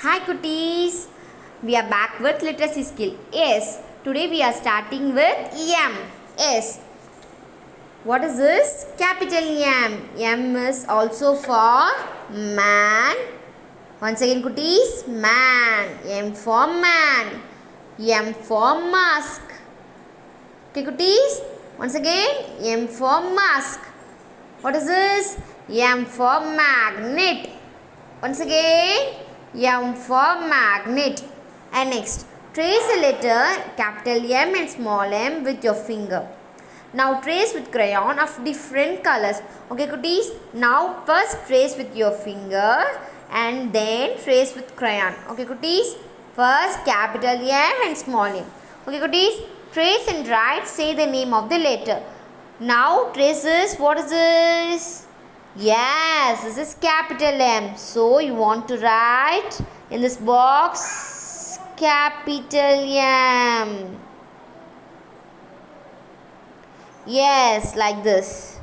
Hi cuties, we are back with literacy skill. Yes, today we are starting with M. Yes, what is this? Capital M. M is also for man. Once again cuties, man. M for man. M for mask. Okay cuties, once again M for mask. What is this? M for magnet. Once again M for magnet. And next, trace a letter capital M and small m with your finger. Now trace with crayon of different colors. Okay cuties, now first trace with your finger and then trace with crayon. Okay cuties, first capital M and small m. Okay cuties, trace and write, say the name of the letter. Now trace this. What is this? Yes, this is capital M. So you want to write in this box capital M. Yes, like this.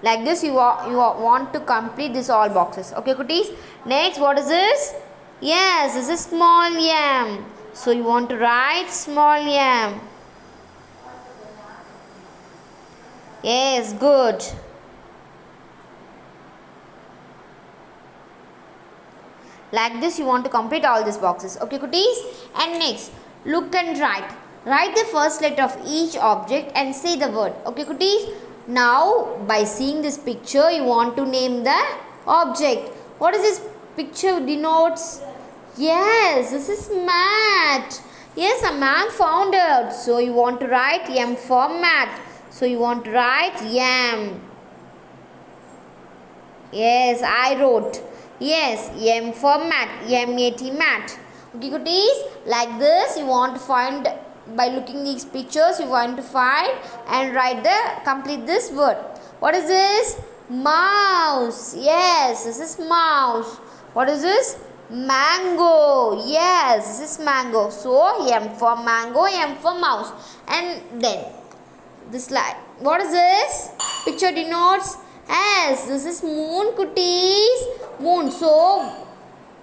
Like this you want to complete this all boxes. Okay cuties. Next, what is this? Yes, this is small m. So you want to write small m. Yes, good. Like this you want to complete all these boxes. Okay cuties. And next, look and write. Write the first letter of each object and say the word. Okay cuties. Now by seeing this picture you want to name the object. What is this picture denotes? Yes, this is mat. Yes, a man found it. So you want to write M for mat. So you want to write M. Yes, I wrote. Yes, M for mat. M-A-T mat. Okay, cuties. Like this, you want to find, by looking these pictures, you want to find and write complete this word. What is this? Mouse. Yes, this is mouse. What is this? Mango. Yes, this is mango. So M for mango, M for mouse. And then this slide. What is this? Picture denotes. Yes, this is moon cuties. Moon. So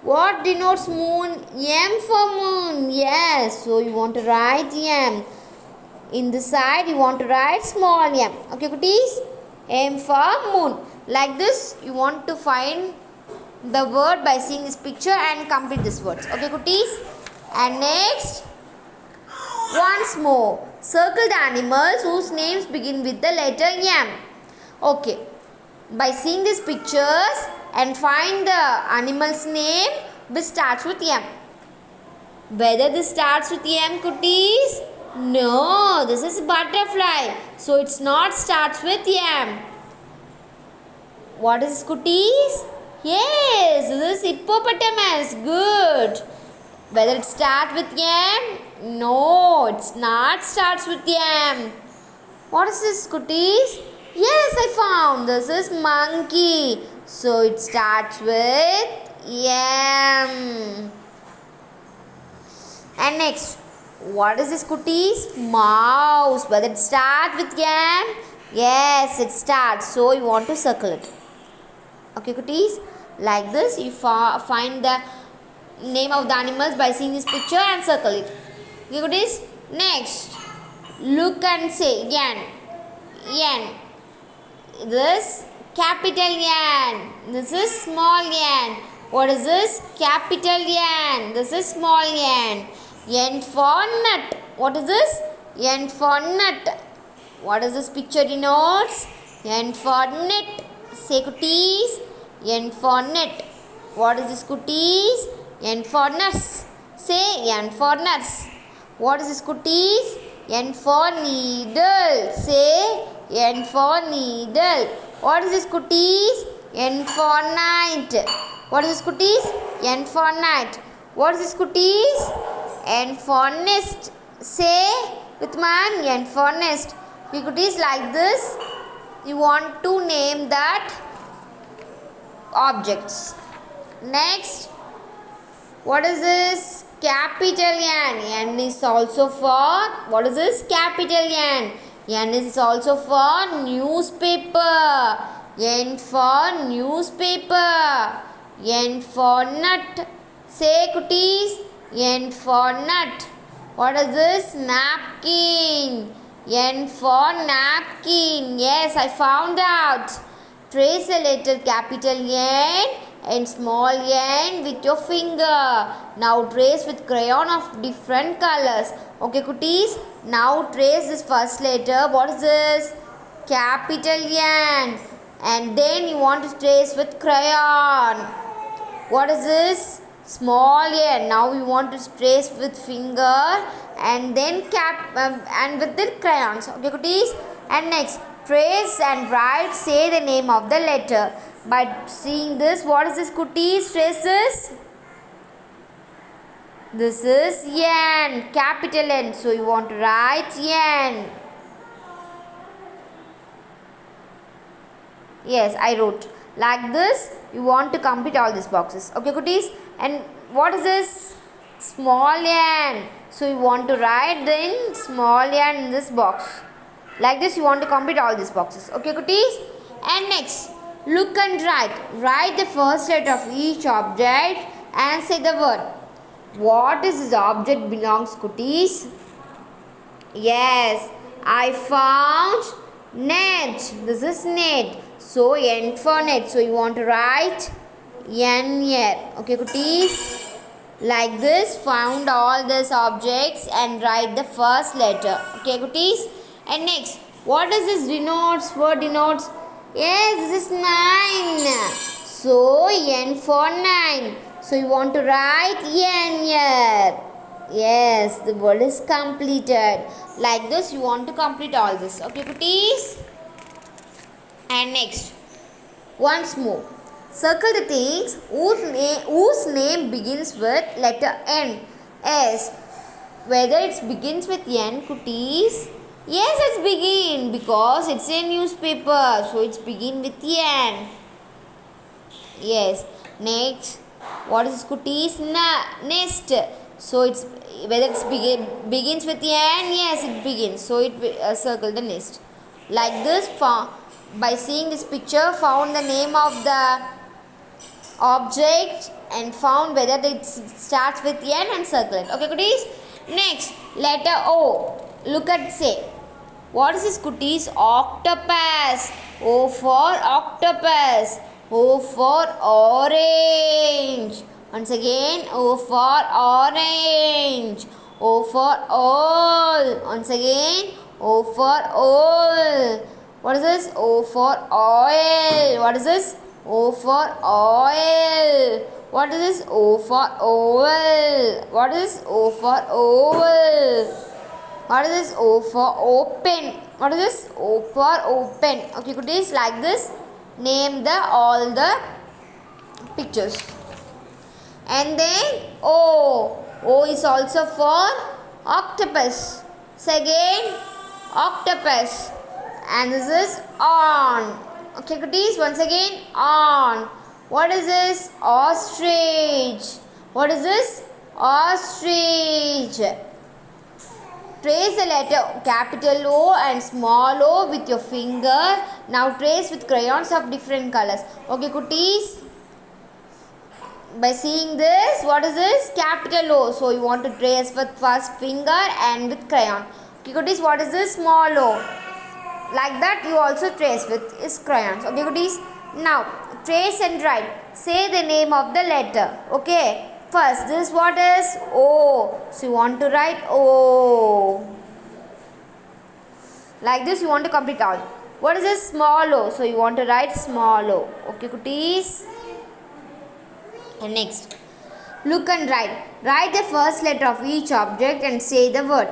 what denotes moon? M for moon. Yes. So you want to write M. In the side you want to write small m. Okay cuties. M for moon. Like this you want to find the word by seeing this picture and complete this words. Okay cuties. And next, once more, circle the animals whose names begin with the letter M. Okay, by seeing these pictures and find the animal's name which starts with M. Whether this starts with M cuties? No, this is butterfly, so it's not starts with M. What is cuties? Yes, this is hippopotamus. Good. Whether it starts with M? No, it's not starts with M. What is this cuties? Yes, I found. This is monkey. So it starts with M. And next, what is this cuties? Mouse. Whether it starts with M? Yes, it starts. So you want to circle it. Okay cuties, like this you find the name of the animals by seeing this picture and circle it. Okay cuties, next look and say N. N. This capital N. This is small n. What is this? Capital N. This is small n. N for nut. What is this? N for nut. What is this picture denotes? N for net. Say cuties. N for net. What is this cuties? N for nurse. Say N for nurse. What is this cuties? N for needle. Say N for needle. What is this cuties? N for night. What is this cuties? N for night. What is this cuties? N for nest. Say with man N for nest. You cuties, like this you want to name that objects. Next, what is this? Capital N. N is also for, what is this? Capital N. N is also for newspaper. N for newspaper. N for nut. Say cuties. N for nut. What is this? Napkin. N for napkin. Yes, I found out. Trace a letter capital N and small n with your finger. Now trace with crayon of different colors. Okay, cuties. Now trace this first letter. What is this? Capital N. And then you want to trace with crayon. What is this? Small n. Now we want to trace with finger and then and with the crayons. Okay, cuties. And next, trace and write. Say the name of the letter. By seeing this, what is this, cuties? Trace this. This is N, capital N. So you want to write N. Yes, I wrote. Like this, you want to complete all these boxes. Okay, cuties? And what is this? Small n. So you want to write then small n in this box. Like this, you want to complete all these boxes. Okay, cuties? And next, look and write. Write the first letter of each object and say the word. What is this object belongs, cuties? Yes, I found net. This is net. So N for net. So you want to write N here. Okay, cuties? Like this, found all these objects and write the first letter. Okay, cuties? And next, what does this denotes? Word denotes? Yes, this is 9. So N for 9. So you want to write N here. Yes, the word is completed. Like this, you want to complete all this. Okay, cuties? And next, once more, circle the things whose name begins with letter N. S. Whether it begins with N, cuties? Yes, it's begin because it's a newspaper. So it's begin with N. Yes. Next, what is cuties? Nest. So it's whether it's begins with N. Yes, it begins. So it circle the nest. Like this, by seeing this picture, found the name of the object and found whether it starts with N and circle it. Okay, cuties? Next, letter O. Look at say. What is this, cuties? Octopus. O for octopus. O for orange. Once again, O for orange. O for owl. Once again, O for owl. What is this? O for oil. What is this? O for oil. What is this? O for oval. What is this? O for oval. What is this? O for open. What is this? O for open. Okay, cuties, like this, name all the pictures. And then O. O is also for octopus. Second, octopus. And this is on. Okay, cuties, once again, on. What is this? Ostrich. What is this? Ostrich. Trace the letter capital O and small o with your finger. Now trace with crayons of different colors. Okay, cuties? By seeing this, what is this? Capital O. So you want to trace with first finger and with crayon. Okay, cuties, what is this? Small o. Like that, you also trace with is crayons. Okay, cuties? Now, trace and write. Say the name of the letter. Okay. First, this what is? O. So, you want to write O. Like this, you want to complete all. What is this? Small o. So, you want to write small o. Okay, cuties? And next, look and write. Write the first letter of each object and say the word.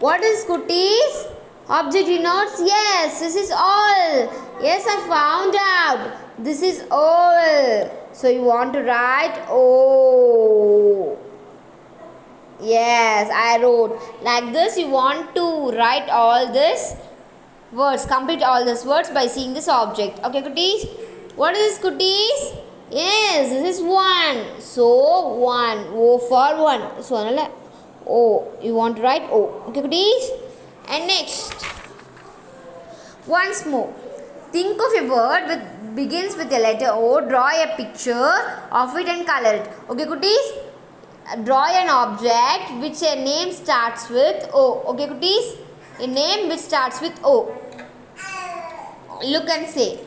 What is, cuties? Object denotes, yes, this is all. Yes, I found out. This is all. So you want to write O. Yes, I wrote. Like this, you want to write all this words, complete all these words by seeing this object. Okay, cuties? What is this, cuties? Yes, this is 1. So 1. O for 1. So O. You want to write O. Okay, cuties? And next, Once more. Think of a word with begins with a letter O. Draw a picture of it and color it. Okay, cuties? Draw an object which a name starts with O. Okay, cuties? A name which starts with O. Look and say.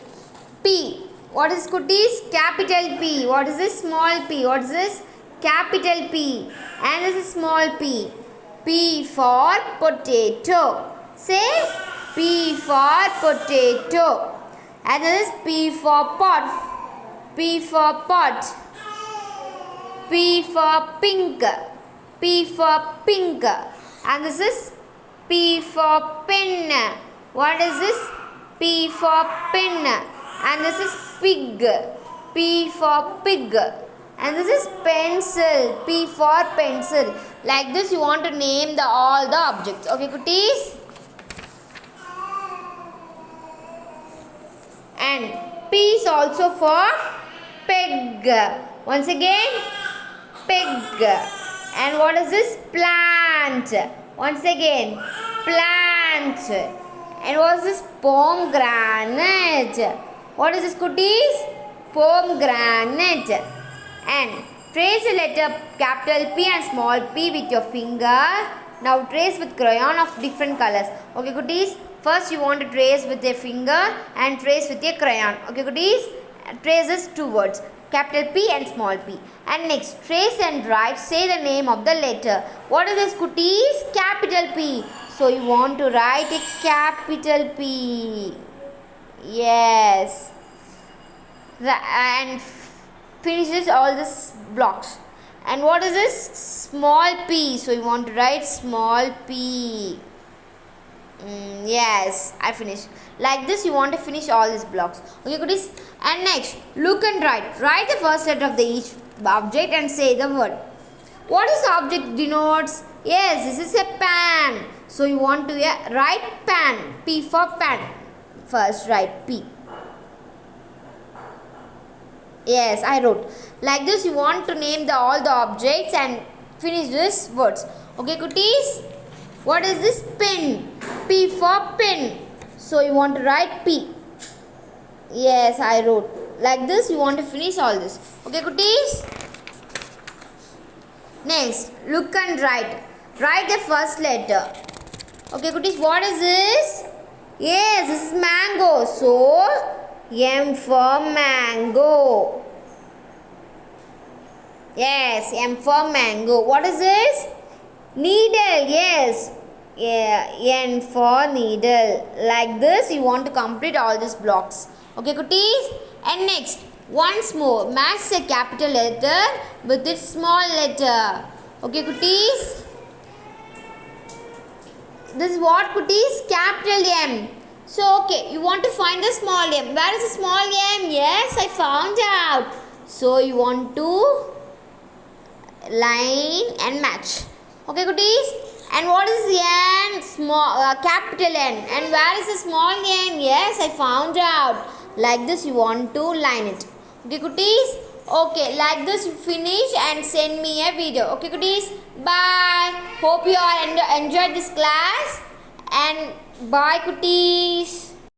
P. What is, cuties? Capital P. What is this? Small p. What is this? Capital P. And this is small p. P for potato. Say P for potato. And this is P for pot. P for pot. P for pink. P for pink. And this is P for pin. What is this? P for pin. And this is pig. P for pig. And this is pencil. P for pencil. Like this you want to name all the objects. Okay, cuties? And P is also for pig. Once again, pig. And what is this? Plant. Once again, plant. And what is this? Pomegranate. What is this, cuties? Pomegranate. And trace a letter capital P and small p with your finger. Now trace with crayon of different colors. Okay, cuties? First you want to trace with a finger and trace with a crayon. Okay, cuties? Trace this two words. Capital P and small p. And next, trace and write. Say the name of the letter. What is this, cuties? Capital P. So you want to write a capital P. Yes. And finishes all these blocks. And what is this? Small p. So you want to write small p. Yes, I finished. Like this you want to finish all these blocks. Okay, goodies? And next, look and write. Write the first letter of the each object and say the word. What is the object denotes? Yes, this is a pan. So you want to write pan. P for pan. First write P. Yes, I wrote. Like this you want to name all the objects and finish these words. Okay, cuties? What is this? Pin. P for pin. So you want to write P. Yes, I wrote. Like this you want to finish all this. Okay, cuties? Next, look and write. Write the first letter. Okay, cuties, what is this? Yes, this is mango. So, M for mango. Yes, M for mango. What is this? Needle. Yes. Yeah, N for needle. Like this, you want to complete all these blocks. Okay, cuties? And next, once more, match the capital letter with its small letter. Okay, cuties? This is what, cuties? Capital M. So, okay, you want to find the small m. Where is the small m? Yes, I found out. So, you want to line and match. Okay, cuties? And what is N? Small, capital N. And where is the small n? Yes, I found out. Like this, you want to line it. Okay, cuties? Okay, like this, you finish and send me a video. Okay, cuties? Bye. Hope you all enjoyed this class. And bye, cuties.